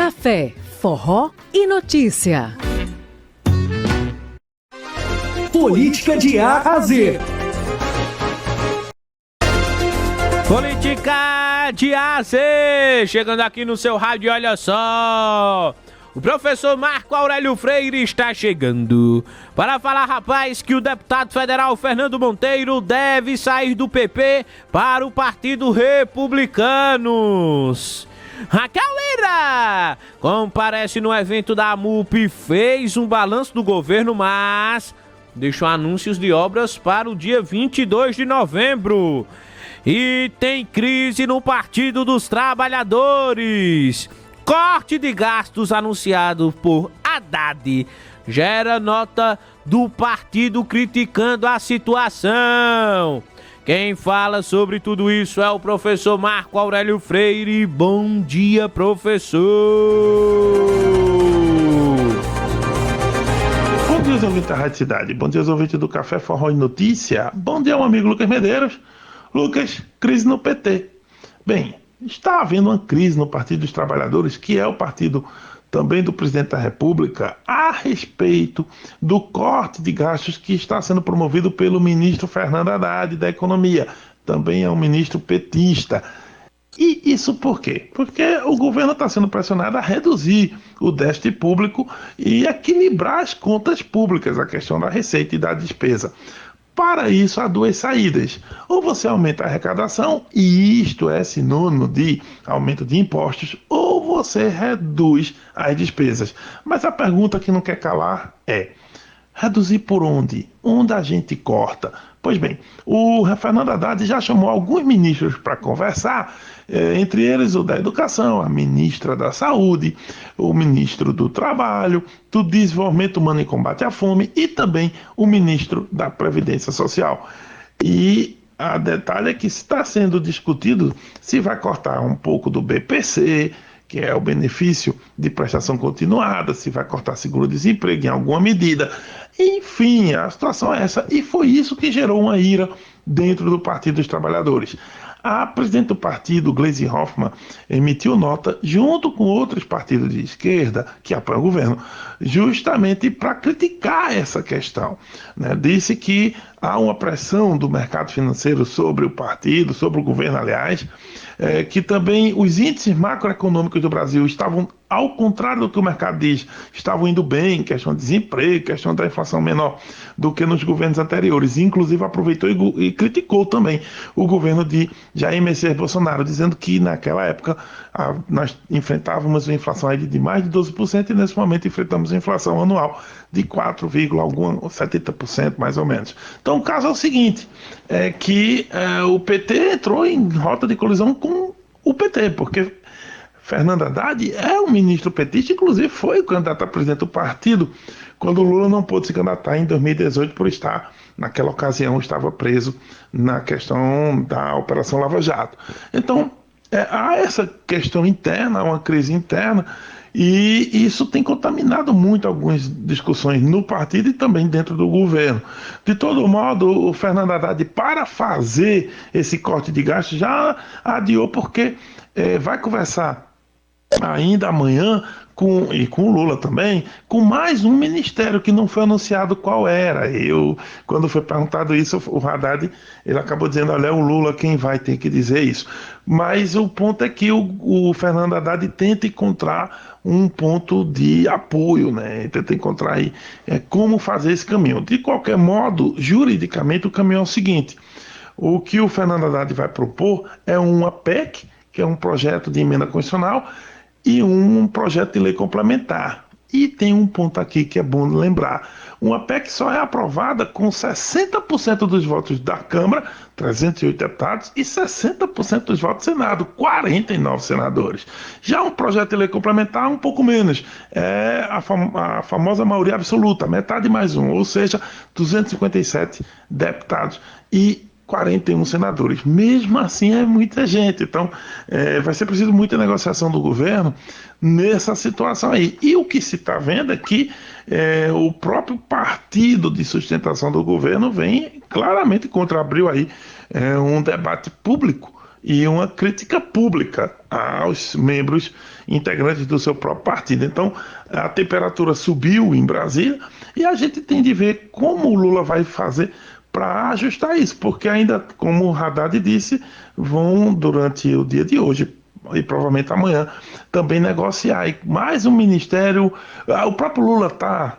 Café, forró e notícia. Política de A a Z. Política de A a Z. Chegando aqui no seu rádio, olha só. O professor Marco Aurélio Freire está chegando para falar, rapaz, que o deputado federal Fernando Monteiro deve sair do PP para o Partido Republicanos. Raquel Lira comparece no evento da AMUP, fez um balanço do governo, mas deixou anúncios de obras para o dia 22 de novembro. E tem crise no Partido dos Trabalhadores. Corte de gastos anunciado por Haddad gera nota do partido criticando a situação. Quem fala sobre tudo isso é o professor Marco Aurélio Freire. Bom dia, professor! Bom dia, ouvintes da Rádio Cidade. Bom dia, ouvintes do Café Forró e Notícia. Bom dia, meu amigo Lucas Medeiros. Lucas, crise no PT. Bem, está havendo uma crise no Partido dos Trabalhadores, que é o partido também do presidente da República, a respeito do corte de gastos que está sendo promovido pelo ministro Fernando Haddad da Economia. Também é um ministro petista. E isso por quê? Porque o governo está sendo pressionado a reduzir o déficit público e equilibrar as contas públicas, a questão da receita e da despesa. Para isso, há duas saídas. Ou você aumenta a arrecadação, e isto é sinônimo de aumento de impostos, ou você reduz as despesas. Mas a pergunta que não quer calar é: reduzir por onde? Onde a gente corta? Pois bem, o Fernando Haddad já chamou alguns ministros para conversar, entre eles o da Educação, a ministra da Saúde, o ministro do Trabalho, do Desenvolvimento Humano e Combate à Fome e também o ministro da Previdência Social. E a detalhe é que está sendo discutido se vai cortar um pouco do BPC, que é o benefício de prestação continuada, se vai cortar seguro-desemprego em alguma medida. Enfim, a situação é essa, e foi isso que gerou uma ira dentro do Partido dos Trabalhadores. A presidente do partido, Gleisi Hoffmann, emitiu nota junto com outros partidos de esquerda que apoiam o governo, justamente para criticar essa questão, né? Disse que há uma pressão do mercado financeiro sobre o partido, sobre o governo, aliás, que também os índices macroeconômicos do Brasil estavam, ao contrário do que o mercado diz, estavam indo bem, questão de desemprego, questão da inflação menor do que nos governos anteriores. Inclusive aproveitou e criticou também o governo de Jair Messias Bolsonaro, dizendo que naquela época nós enfrentávamos uma inflação aí de mais de 12% e nesse momento enfrentamos uma inflação anual de 4,70% mais ou menos. Então o caso é o seguinte, é que o PT entrou em rota de colisão com o PT, porque Fernando Haddad é um ministro petista, inclusive foi o candidato a presidente do partido quando o Lula não pôde se candidatar em 2018 por estar, naquela ocasião, estava preso na questão da Operação Lava Jato. Então, há essa questão interna, uma crise interna, e isso tem contaminado muito algumas discussões no partido e também dentro do governo. De todo modo, o Fernando Haddad, para fazer esse corte de gastos, já adiou, porque vai conversar ainda amanhã e com o Lula também, com mais um ministério que não foi anunciado qual era. Quando foi perguntado isso, o Haddad, ele acabou dizendo: olha, é o Lula quem vai ter que dizer isso. Mas o ponto é que o Fernando Haddad tenta encontrar um ponto de apoio, né? Tenta encontrar aí como fazer esse caminho. De qualquer modo, juridicamente, o caminho é o seguinte: o que o Fernando Haddad vai propor é uma PEC, que é um projeto de emenda constitucional, e um projeto de lei complementar. E tem um ponto aqui que é bom lembrar: uma PEC só é aprovada com 60% dos votos da Câmara, 308 deputados, e 60% dos votos do Senado, 49 senadores. Já um projeto de lei complementar, um pouco menos, é a famosa maioria absoluta, metade mais um, ou seja, 257 deputados e 41 senadores. Mesmo assim é muita gente. Então vai ser preciso muita negociação do governo nessa situação aí. E o que se está vendo é que o próprio partido de sustentação do governo vem claramente contra, abriu aí um debate público e uma crítica pública aos membros integrantes do seu próprio partido. Então, a temperatura subiu em Brasília e a gente tem de ver como o Lula vai fazer para ajustar isso, porque ainda, como o Haddad disse, vão, durante o dia de hoje e provavelmente amanhã, também negociar. E mais um ministério, o próprio Lula está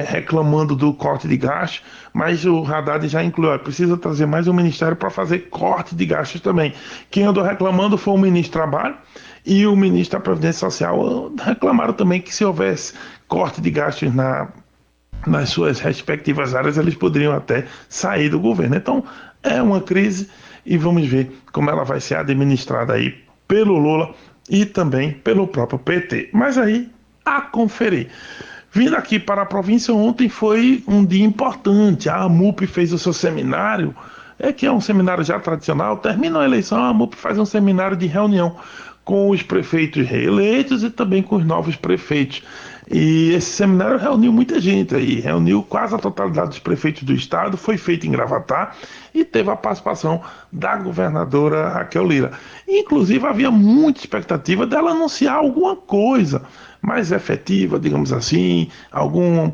reclamando do corte de gastos, mas o Haddad já incluiu, precisa trazer mais um ministério para fazer corte de gastos também. Quem andou reclamando foi o ministro do Trabalho e o ministro da Previdência Social. Reclamaram também que se houvesse corte de gastos nas suas respectivas áreas, eles poderiam até sair do governo. Então, é uma crise e vamos ver como ela vai ser administrada aí pelo Lula e também pelo próprio PT. Mas aí, a conferir. Vindo aqui para a província, ontem foi um dia importante. A AMUP fez o seu seminário, que é um seminário já tradicional. Termina a eleição, a AMUP faz um seminário de reunião com os prefeitos reeleitos e também com os novos prefeitos. E esse seminário reuniu muita gente aí, reuniu quase a totalidade dos prefeitos do estado, foi feito em Gravatá e teve a participação da governadora Raquel Lira. Inclusive havia muita expectativa dela anunciar alguma coisa mais efetiva, digamos assim, algum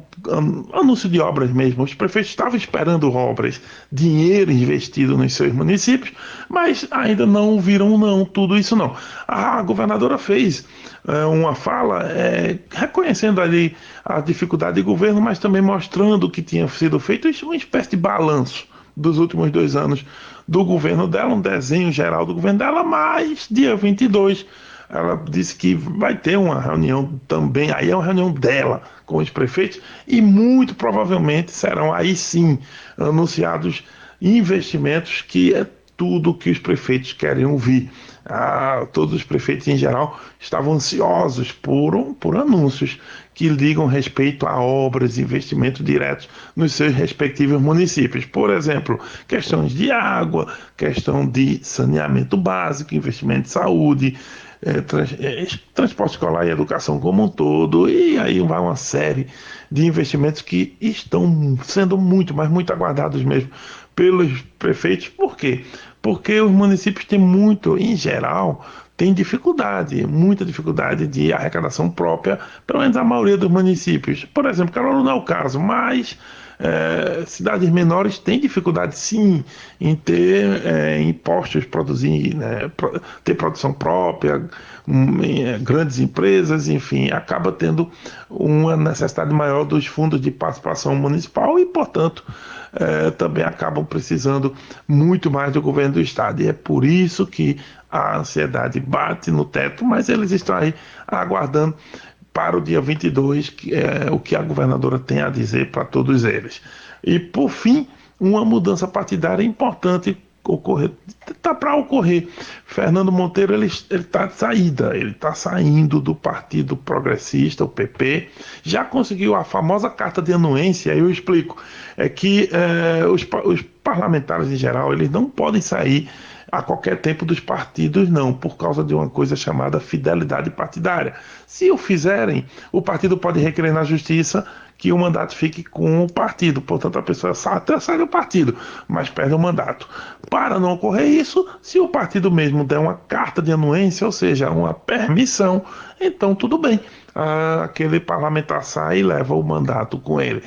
anúncio de obras mesmo. Os prefeitos estavam esperando obras, dinheiro investido nos seus municípios, mas ainda não viram tudo isso não. A governadora fez uma fala reconhecendo ali a dificuldade de governo, mas também mostrando o que tinha sido feito, isso é uma espécie de balanço dos últimos 2 anos do governo dela, um desenho geral do governo dela, mas dia 22 ela disse que vai ter uma reunião também, aí é uma reunião dela com os prefeitos e muito provavelmente serão aí sim anunciados investimentos, que é tudo que os prefeitos querem ouvir. Todos os prefeitos em geral estavam ansiosos por anúncios que digam respeito a obras e investimentos diretos nos seus respectivos municípios. Por exemplo, questões de água, questão de saneamento básico, investimento de saúde, transporte escolar e educação como um todo, e aí vai uma série de investimentos que estão sendo muito aguardados mesmo pelos prefeitos. Por quê? Porque os municípios têm em geral, muita dificuldade de arrecadação própria, pelo menos a maioria dos municípios. Por exemplo, Caruaru não é o caso, mas cidades menores têm dificuldade sim em ter impostos, produzir, ter produção própria, grandes empresas, enfim, acaba tendo uma necessidade maior dos fundos de participação municipal e, portanto, também acabam precisando muito mais do governo do estado. E é por isso que a ansiedade bate no teto, mas eles estão aí aguardando para o dia 22, que é o que a governadora tem a dizer para todos eles. E, por fim, uma mudança partidária importante está para ocorrer. Fernando Monteiro ele está de saída, ele está saindo do Partido Progressista, o PP, já conseguiu a famosa carta de anuência. Aí eu explico, é que os parlamentares em geral, eles não podem sair a qualquer tempo dos partidos, não, por causa de uma coisa chamada fidelidade partidária. Se o fizerem, o partido pode requerer na justiça que o mandato fique com o partido, portanto a pessoa até sai do partido, mas perde o mandato. Para não ocorrer isso, se o partido mesmo der uma carta de anuência, ou seja, uma permissão, então tudo bem, aquele parlamentar sai e leva o mandato com ele.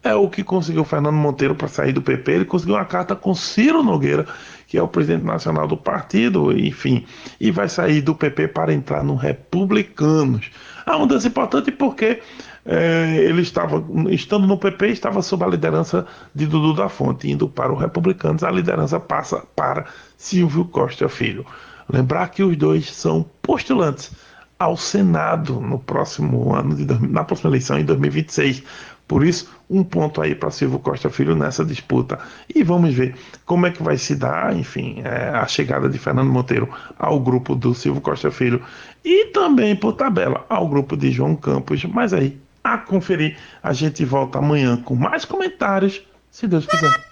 É o que conseguiu Fernando Monteiro para sair do PP. Ele conseguiu uma carta com Ciro Nogueira, que é o presidente nacional do partido, enfim, e vai sair do PP para entrar no Republicanos. A mudança importante porque ele estando no PP, estava sob a liderança de Dudu da Fonte, indo para o Republicanos, a liderança passa para Silvio Costa Filho. Lembrar que os dois são postulantes ao Senado no próximo ano, na próxima eleição em 2026. Por isso, um ponto aí para Silvio Costa Filho nessa disputa. E vamos ver como é que vai se dar, enfim, a chegada de Fernando Monteiro ao grupo do Silvio Costa Filho e também, por tabela, ao grupo de João Campos. Mas aí, a conferir, a gente volta amanhã com mais comentários, se Deus quiser.